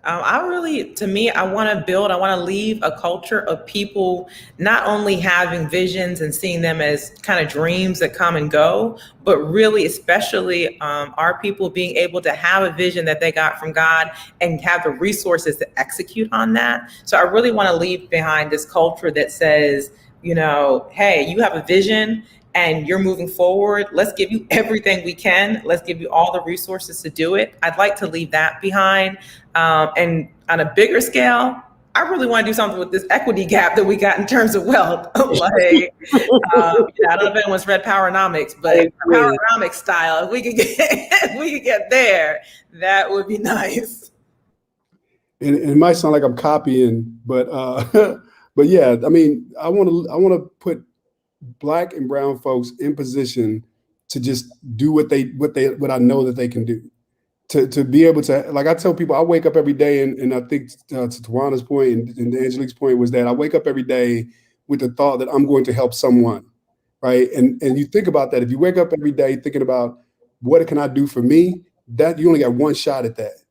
I want to leave a culture of people not only having visions and seeing them as kind of dreams that come and go, but really, especially our people being able to have a vision that they got from God and have the resources to execute on that. So I really want to leave behind this culture that says, hey, you have a vision and you're moving forward. Let's give you everything we can. Let's give you all the resources to do it. I'd like to leave that behind. And on a bigger scale, I really want to do something with this equity gap that we got in terms of wealth. I don't know if anyone's read Powernomics, but Powernomics style, if we could get there, that would be nice. And it might sound like I'm copying, but but yeah, I mean, I want to put Black and brown folks in position to just do what I know that they can do. To be able to, like I tell people, I wake up every day, and I think to Tawana's point and Angelique's point was that I wake up every day with the thought that I'm going to help someone, right? And you think about that. If you wake up every day thinking about what can I do for me, that you only got one shot at that.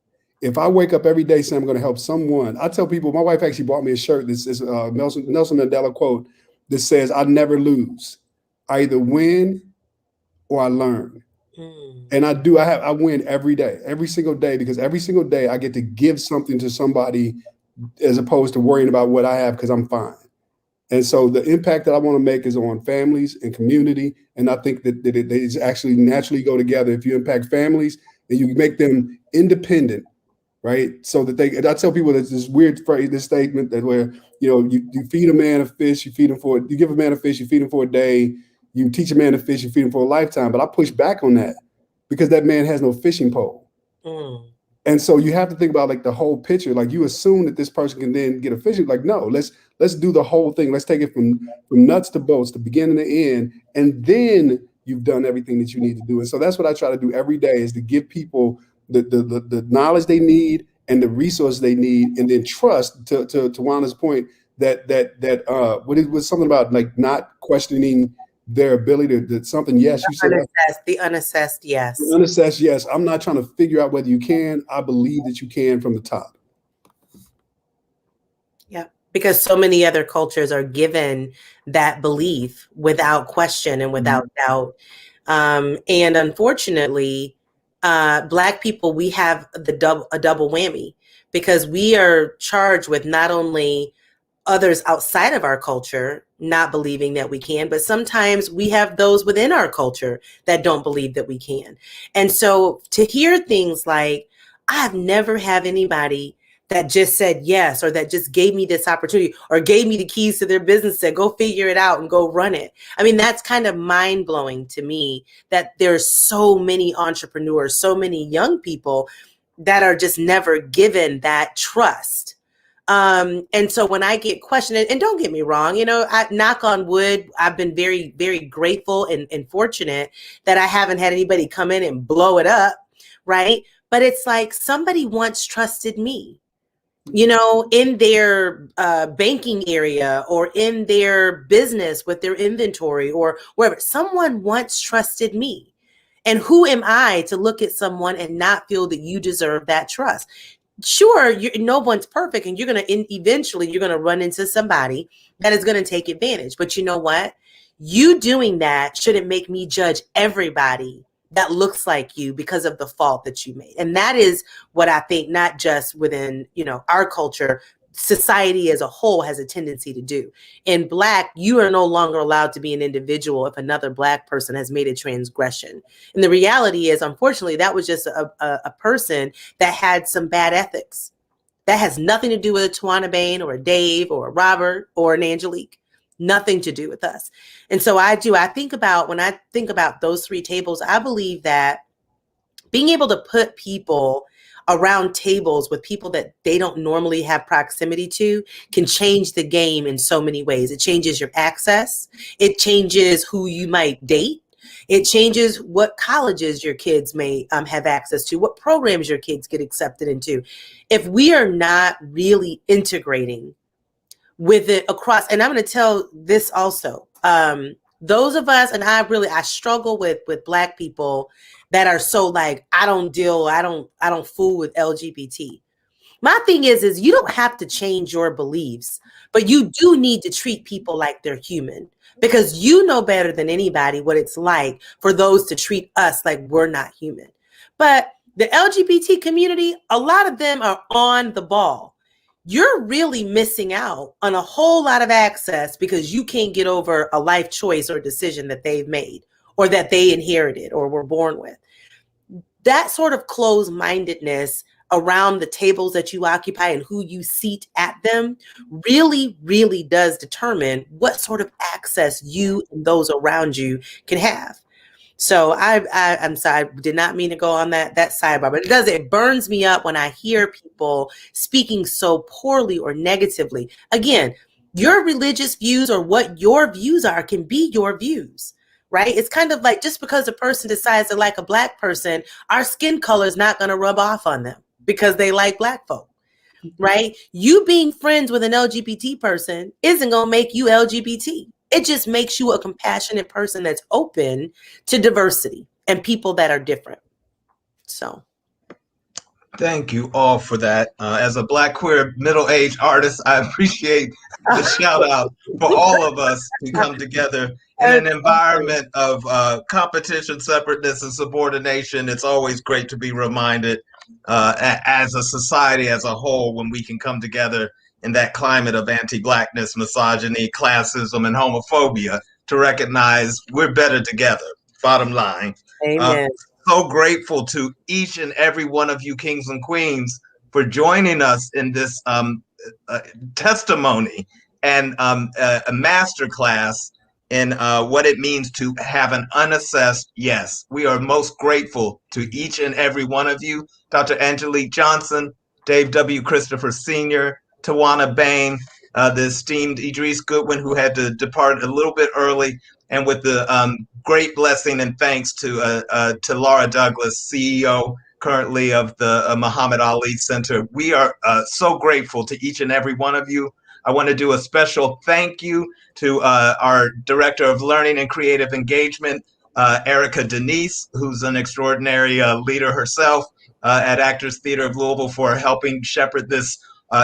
If I wake up every day saying I'm going to help someone, I tell people, my wife actually bought me a shirt. This is a Nelson Mandela quote that says, I never lose. I either win or I learn. And I win every day, every single day, because every single day I get to give something to somebody as opposed to worrying about what I have because I'm fine. And so the impact that I want to make is on families and community. And I think that they actually naturally go together. If you impact families and you make them independent, right? So that I tell people that this weird phrase, this statement that where, you feed a man a fish, you give a man a fish, you feed him for a day, you teach a man to fish, you feed him for a lifetime. But I push back on that because that man has no fishing pole. And so you have to think about like the whole picture. Like you assume that this person can then get a fishing. Like, no, let's do the whole thing. Let's take it from nuts to bolts, the beginning to end. And then you've done everything that you need to do. And so that's what I try to do every day, is to give people the knowledge they need and the resources they need, and then trust, to Wanda's point, that what it was something about like not questioning their ability to something. Yes, you said the unassessed yes. The unassessed yes. I'm not trying to figure out whether you can. I believe that you can from the top. Yeah, because so many other cultures are given that belief without question and without doubt. And unfortunately, Black people, we have a double whammy, because we are charged with not only others outside of our culture not believing that we can, but sometimes we have those within our culture that don't believe that we can. And so to hear things like, I've never had anybody that just said yes, or that just gave me this opportunity, or gave me the keys to their business, said, go figure it out and go run it. I mean, that's kind of mind blowing to me, that there's so many entrepreneurs, so many young people that are just never given that trust. And so when I get questioned, and don't get me wrong, I knock on wood, I've been very, very grateful and fortunate that I haven't had anybody come in and blow it up, right? But it's like somebody once trusted me, in their banking area, or in their business with their inventory, or wherever. Someone once trusted me. And who am I to look at someone and not feel that you deserve that trust? Sure, no one's perfect, and eventually you're going to run into somebody that is going to take advantage. But you know what? You doing that shouldn't make me judge everybody that looks like you because of the fault that you made. And that is what I think, not just within, our culture, society as a whole has a tendency to do. In Black, you are no longer allowed to be an individual if another Black person has made a transgression. And the reality is, unfortunately, that was just a person that had some bad ethics. That has nothing to do with a Tawana Bain or a Dave or a Robert or an Angelique. Nothing to do with us. And so when I think about those three tables, I believe that being able to put people around tables with people that they don't normally have proximity to can change the game in so many ways. It changes your access. It changes who you might date. It changes what colleges your kids may have access to, what programs your kids get accepted into. If we are not really integrating with it across, and I'm going to tell this also, those of us, and I struggle with Black people that are so like, I don't fool with LGBT. My thing is you don't have to change your beliefs, but you do need to treat people like they're human, because you know better than anybody what it's like for those to treat us like we're not human. But the LGBT community, a lot of them are on the ball. You're really missing out on a whole lot of access because you can't get over a life choice or decision that they've made, or that they inherited or were born with. That sort of closed-mindedness around the tables that you occupy and who you seat at them really, really does determine what sort of access you and those around you can have. So I'm sorry, I did not mean to go on that sidebar, but it burns me up when I hear people speaking so poorly or negatively. Again, your religious views or what your views are can be your views, right? It's kind of like, just because a person decides to like a Black person, our skin color is not going to rub off on them because they like Black folk, right? You being friends with an LGBT person isn't going to make you LGBT. It just makes you a compassionate person that's open to diversity and people that are different. So. Thank you all for that. As a Black queer middle-aged artist, I appreciate the shout out for all of us to come together in an environment of competition, separateness, and subordination. It's always great to be reminded as a society as a whole when we can come together in that climate of anti-Blackness, misogyny, classism, and homophobia to recognize we're better together, bottom line. Amen. So grateful to each and every one of you kings and queens for joining us in this testimony and a master class in what it means to have an unassessed yes. We are most grateful to each and every one of you, Dr. Angelique Johnson, Dave W. Christopher Sr., Tawana Bain, the esteemed Idris Goodwin, who had to depart a little bit early, and with the great blessing and thanks to Laura Douglas, CEO currently of the Muhammad Ali Center. We are so grateful to each and every one of you. I want to do a special thank you to our Director of Learning and Creative Engagement, Erica Denise, who's an extraordinary leader herself at Actors Theatre of Louisville, for helping shepherd this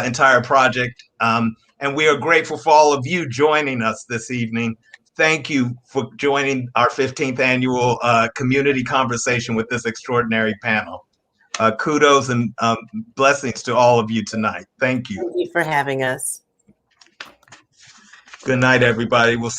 entire project. And we are grateful for all of you joining us this evening. Thank you for joining our 15th annual community conversation with this extraordinary panel. Kudos and blessings to all of you tonight. Thank you. Thank you for having us. Good night, everybody. We'll